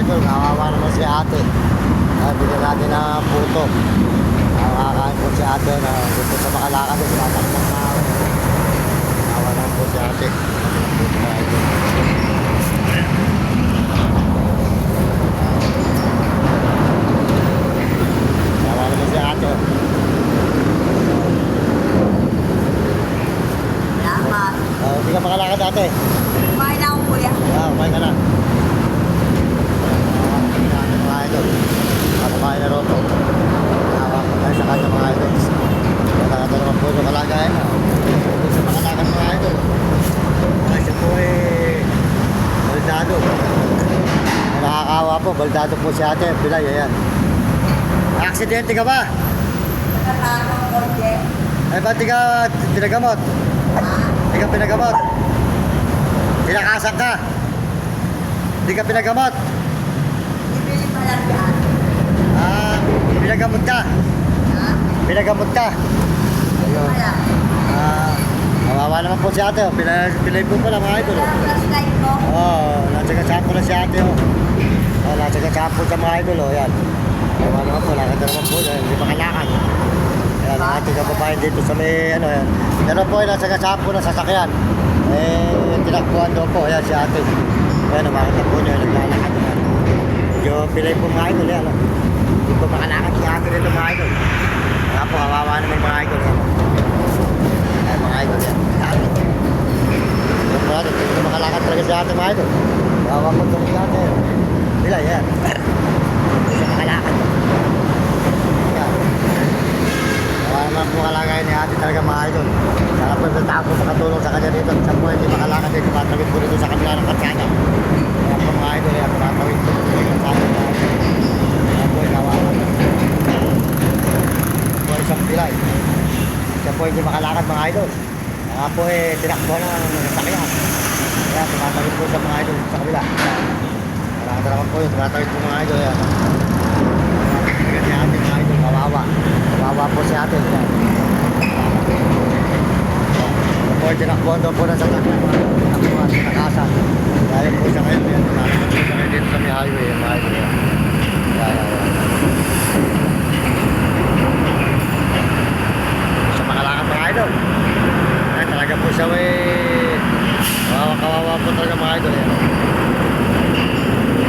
idol, kawawa naman si ate. Bigyan natin ng puto. Nakakain po si ate na gusto sa makalakad. Tatak ng tao. Kawawa naman po si ate. Puto na idol. Kawawa naman si ate. Salamat. Hindi ka makalakad ate. Kumain na ako, kuya. Kumain ka na. Mga idol. Kumain na roto. Hawak ko tayo sa kanya mga idol. Ito naman po yung kalagayan na. Ito sa makalakad mga idol. Kasi po baldado. Nakakawa po, baldado po si ate. Bilay, ayan. Aksidente ka ba? Nagkatako, konti. Ay ba't di ka pinagamot? Di ka pinagamot? Tinakasan ka? Di ka pinagamot? Ibili pa lang yan. Pinagamot ka? Ha? Pinagamot ka? Ayun. Wala. Kawawa naman po si ate. Pilay po pala mga idol. Wala ko lang slide ko. Natsagasaan po na si ate. Natsagasaan po sa mga idol. Yan. Kawawa naman po. Lakad na naman po. Hindi makalakad. Ayan, ang ating kababayan dito sa may ano yan. Pero po ay natsagasaan po na sasakyan. Tinakbuhan doon po. Ayan si ate. Ayan, makita po niya. Naglalakad. Medyo pilay po mga idol. Yan. Hindi po makalakad si ate dito mga idol. Kaya po, kawawa naman mga idol. Ayan mga idol yan. Hindi po makalakad talaga si ate mga idol. Kawawa po ito si ate. Pilay yan. Hindi siya makalakad. Yan. Kawawa naman po kalagay ni ate talaga mga idol. Saka po sa tao po makatulong sa kanya dito. Siya po hindi makalakad dito. Matawid po dito sa kanila ng katsana. Kaya po mga idol yan. Matawid po dito sa katsana. Kaya po kawawa. Po isang pilay. Siya po hindi makalakad mga idol. Kaya po tinakbuhan na ng sasakyan. Kaya tumatawid po sa mga idol sa kabila. Malakad naman po yun. Tumatawid po mga idol. Yan. Kaya si ate mga idol. Kawawa. Kawawa po si ate. Yan. Po tinakbuhan daw po ng sasakyan. Tinakbuhan. Tinakasan. Dahil po siya ngayon. Tinakbuhan po siya ngayon dito sa may highway. Mga idol. Yan.